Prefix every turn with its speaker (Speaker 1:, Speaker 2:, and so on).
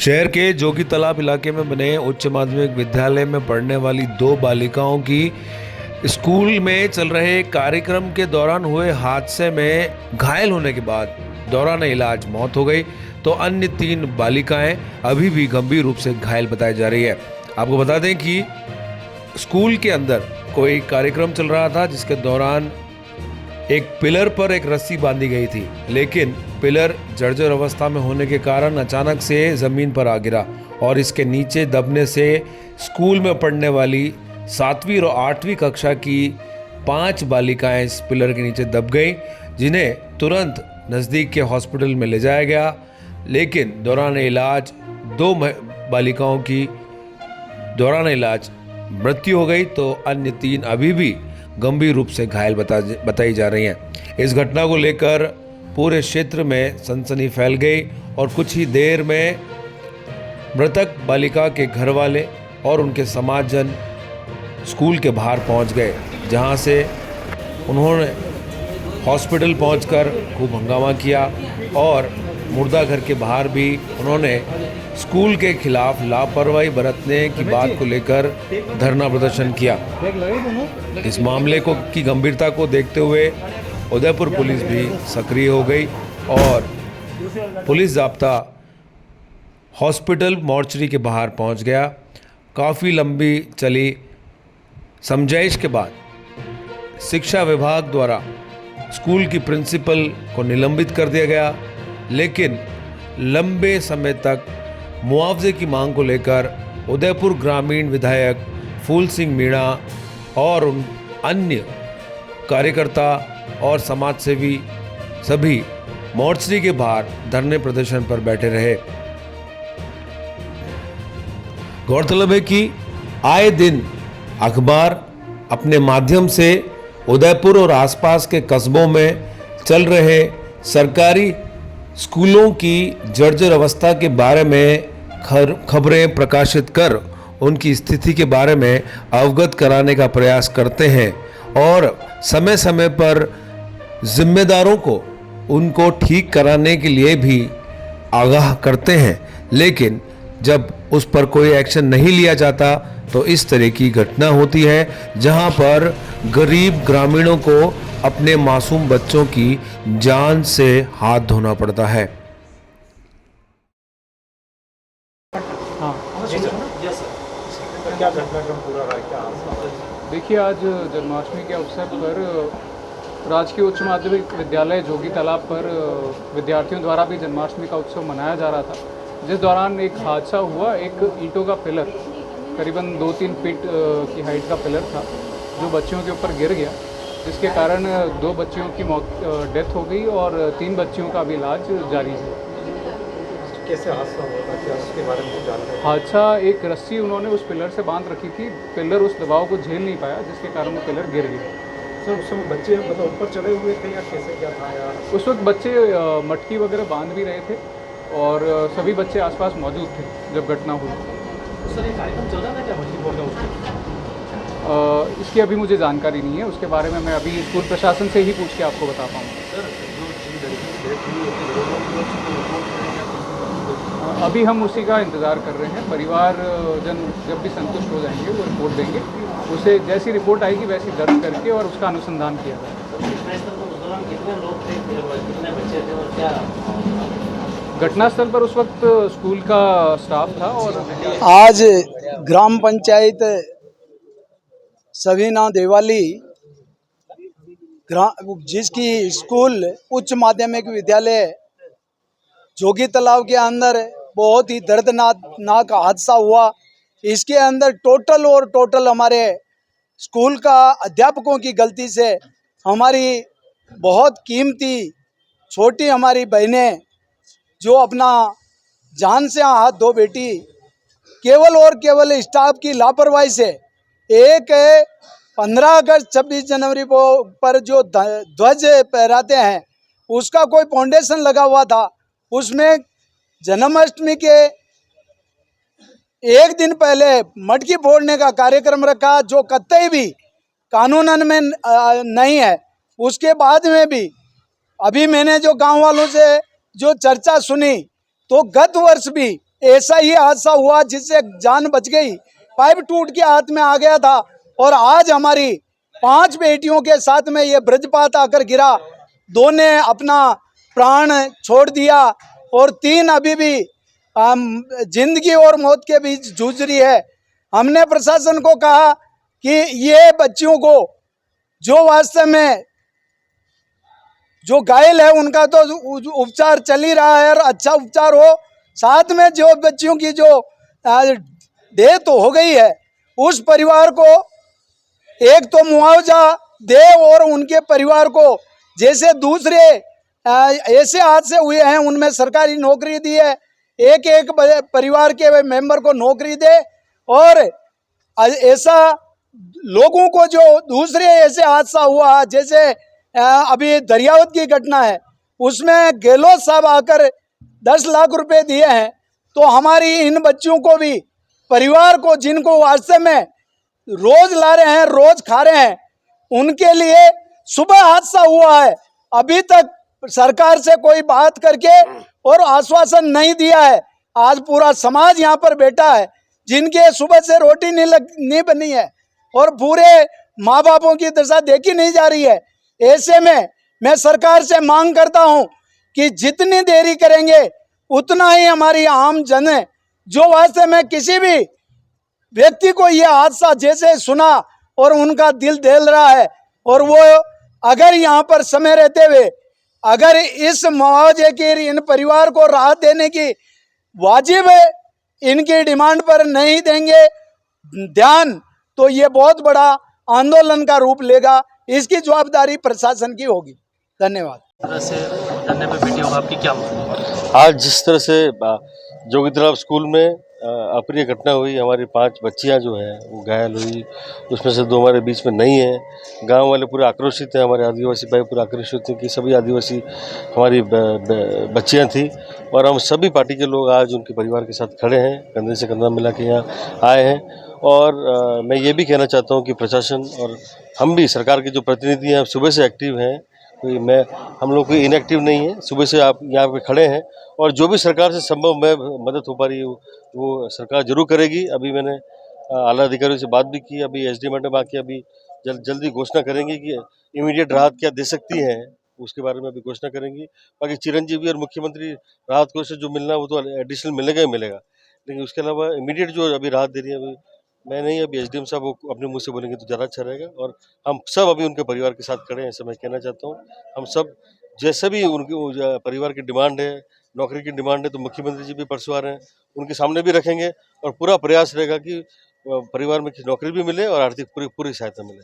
Speaker 1: शहर के जोगी तालाब इलाके में बने उच्च माध्यमिक विद्यालय में पढ़ने वाली दो बालिकाओं की स्कूल में चल रहे कार्यक्रम के दौरान हुए हादसे में घायल होने के बाद दौरान इलाज मौत हो गई, तो अन्य 3 बालिकाएं अभी भी गंभीर रूप से घायल बताई जा रही है। आपको बता दें कि स्कूल के अंदर कोई कार्यक्रम चल रहा था जिसके दौरान एक पिलर पर एक रस्सी बांधी गई थी, लेकिन पिलर जर्जर अवस्था में होने के कारण अचानक से जमीन पर आ गिरा और इसके नीचे दबने से स्कूल में पढ़ने वाली 7वीं और 8वीं कक्षा की 5 बालिकाएं इस पिलर के नीचे दब गईं, जिन्हें तुरंत नज़दीक के हॉस्पिटल में ले जाया गया। लेकिन दौरान इलाज 2 बालिकाओं की दौरान इलाज मृत्यु हो गई, तो अन्य 3 अभी भी गंभीर रूप से घायल बताई जा रही हैं। इस घटना को लेकर पूरे क्षेत्र में सनसनी फैल गई और कुछ ही देर में मृतक बालिका के घर वाले और उनके समाजजन स्कूल के बाहर पहुंच गए, जहां से उन्होंने हॉस्पिटल पहुंचकर खूब हंगामा किया और मुर्दा घर के बाहर भी उन्होंने स्कूल के खिलाफ लापरवाही बरतने की बात को लेकर धरना प्रदर्शन किया। इस मामले की गंभीरता को देखते हुए उदयपुर पुलिस भी सक्रिय हो गई और पुलिस जाब्ता हॉस्पिटल मॉर्चरी के बाहर पहुंच गया। काफ़ी लंबी चली समझाइश के बाद शिक्षा विभाग द्वारा स्कूल की प्रिंसिपल को निलंबित कर दिया गया, लेकिन लंबे समय तक मुआवजे की मांग को लेकर उदयपुर ग्रामीण विधायक फूल सिंह मीणा और उन अन्य कार्यकर्ता और समाजसेवी सभी मोर्चरी के बाहर धरने प्रदर्शन पर बैठे रहे। गौरतलब है कि आए दिन अखबार अपने माध्यम से उदयपुर और आसपास के कस्बों में चल रहे सरकारी स्कूलों की जर्जर अवस्था के बारे में खबरें प्रकाशित कर उनकी स्थिति के बारे में अवगत कराने का प्रयास करते हैं और समय समय पर जिम्मेदारों को उनको ठीक कराने के लिए भी आगाह करते हैं। लेकिन जब उस पर कोई एक्शन नहीं लिया जाता तो इस तरह की घटना होती है, जहां पर गरीब ग्रामीणों को अपने मासूम बच्चों की जान से हाथ धोना पड़ता है।
Speaker 2: क्या घटनाक्रम पूरा रहा है, क्या?
Speaker 3: देखिए, आज जन्माष्टमी के अवसर पर राजकीय उच्च माध्यमिक विद्यालय जोगी तालाब पर विद्यार्थियों द्वारा भी जन्माष्टमी का उत्सव मनाया जा रहा था, जिस दौरान एक हादसा हुआ। एक ईंटों का पिलर, करीबन 2-3 फीट की हाइट का पिलर था, जो बच्चियों के ऊपर गिर गया, जिसके कारण 2 बच्चियों की डेथ हो गई और 3 बच्चियों का भी इलाज जारी है।
Speaker 2: कैसे हादसा हुआ था, क्या उसके बारे में जानकारी?
Speaker 3: हादसा, एक रस्सी उन्होंने उस पिलर से बांध रखी थी, पिलर उस दबाव को झेल नहीं पाया, जिसके कारण वो पिलर गिर गया।
Speaker 2: सर, उस समय बच्चे मतलब ऊपर चढ़े हुए थे या कैसे, क्या था यार?
Speaker 3: उस वक्त बच्चे मटकी वगैरह बांध भी रहे थे और सभी बच्चे आसपास मौजूद थे जब घटना हुई।
Speaker 2: सर, ये कार्यक्रम चल रहा था क्या मटकी फोड़ने उसके?
Speaker 3: इसकी अभी मुझे जानकारी नहीं है, उसके बारे में मैं अभी स्कूल प्रशासन से ही पूछ के आपको बता पाऊँगा। अभी हम उसी का इंतज़ार कर रहे हैं। परिवार जन जब भी संतुष्ट हो जाएंगे वो रिपोर्ट देंगे, उसे जैसी रिपोर्ट आएगी वैसी दर्ज करके और उसका अनुसंधान किया जाएगा। घटनास्थल पर उस वक्त स्कूल का स्टाफ था और
Speaker 4: आज ग्राम पंचायत सवीना देवाली जिसकी स्कूल उच्च माध्यमिक विद्यालय जोगी तालाब के अंदर बहुत ही दर्दनाक हादसा हुआ। इसके अंदर टोटल हमारे स्कूल का अध्यापकों की गलती से हमारी बहुत कीमती छोटी हमारी बहनें जो अपना जान से हाथ धो बैठी, केवल और केवल स्टाफ की लापरवाही से। एक 15 अगस्त 26 जनवरी पर जो ध्वज फहराते हैं उसका कोई फाउंडेशन लगा हुआ था, उसमें जन्माष्टमी के एक दिन पहले मटकी फोड़ने का कार्यक्रम रखा, जो कतई भी कानूनन में नहीं है। उसके बाद में भी अभी मैंने जो गांव वालों से जो चर्चा सुनी तो गत वर्ष भी ऐसा ही हादसा हुआ जिससे जान बच गई, पाइप टूट के हाथ में आ गया था। और आज हमारी 5 बेटियों के साथ में ये वज्रपात आकर गिरा, 2 ने अपना प्राण छोड़ दिया और 3 अभी भी जिंदगी और मौत के बीच जूझ रही है। हमने प्रशासन को कहा कि ये बच्चियों को जो वास्तव में जो घायल है उनका तो उपचार चल ही रहा है और अच्छा उपचार हो, साथ में जो बच्चियों की जो डेथ हो गई है उस परिवार को एक तो मुआवजा दे और उनके परिवार को जैसे दूसरे ऐसे हादसे हुए हैं उनमें सरकारी नौकरी दी है, एक एक परिवार के मेंबर को नौकरी दे। और ऐसा लोगों को जो दूसरे ऐसे हादसा हुआ जैसे अभी दरियावत की घटना है उसमें गहलोत साहब आकर 10 लाख रुपए दिए हैं, तो हमारी इन बच्चियों को भी परिवार को जिनको वास्तव में रोज ला रहे हैं रोज खा रहे हैं उनके लिए सुबह हादसा हुआ है, अभी तक सरकार से कोई बात करके और आश्वासन नहीं दिया है। आज पूरा समाज यहाँ पर बैठा है जिनके सुबह से रोटी नहीं बनी है और पूरे माँ बापों की दशा देखी नहीं जा रही है। ऐसे में मैं सरकार से मांग करता हूँ कि जितनी देरी करेंगे उतना ही हमारी आम जन है जो वास्तव में किसी भी व्यक्ति को यह हादसा जैसे सुना और उनका दिल दहल रहा है और वो अगर यहाँ पर समय रहते हुए अगर इस मुआवजे की इन परिवार को राहत देने की वाजिब इनकी डिमांड पर नहीं देंगे ध्यान तो ये बहुत बड़ा आंदोलन का रूप लेगा, इसकी जवाबदारी प्रशासन की होगी। धन्यवाद।
Speaker 2: तरह से धरने पे बैठे हो, आपकी क्या मांग है?
Speaker 5: आज जिस तरह से जोगी तालाब स्कूल में अप्रिय घटना हुई, हमारी 5 बच्चियां जो हैं वो घायल हुई, उसमें से 2 हमारे बीच में नहीं हैं। गांव वाले पूरे आक्रोशित हैं, हमारे आदिवासी भाई पूरे आक्रोशित हैं कि सभी आदिवासी हमारी बच्चियां थी और हम सभी पार्टी के लोग आज उनके परिवार के साथ खड़े हैं, कंधे से कंधा मिला के यहाँ आए हैं। और मैं ये भी कहना चाहता हूँ कि प्रशासन और हम भी सरकार के जो प्रतिनिधि हैं सुबह से एक्टिव हैं, कोई हम लोग कोई इनएक्टिव नहीं है, सुबह से आप यहाँ पे खड़े हैं और जो भी सरकार से संभव में मदद हो पा रही है वो सरकार जरूर करेगी। अभी मैंने आला अधिकारियों से बात भी की, अभी एसडी मैडम आके अभी जल्दी घोषणा करेंगी कि इमीडिएट राहत क्या दे सकती है, उसके बारे में अभी घोषणा करेंगी। बाकी चिरंजीवी और मुख्यमंत्री राहत कोष से जो मिलना वो तो एडिशनल मिलेगा ही मिलेगा, लेकिन उसके अलावा इमीडिएट जो अभी राहत दे रही है अभी मैं नहीं, अभी एसडीएम साहब वो अपने मुंह से बोलेंगे तो ज़्यादा अच्छा रहेगा। और हम सब अभी उनके परिवार के साथ खड़े हैं, ऐसा मैं कहना चाहता हूँ। हम सब जैसे भी उनके परिवार की डिमांड है, नौकरी की डिमांड है, तो मुख्यमंत्री जी भी परसों आ रहे हैं, उनके सामने भी रखेंगे और पूरा प्रयास रहेगा कि परिवार में नौकरी भी मिले और आर्थिक पूरी सहायता मिले।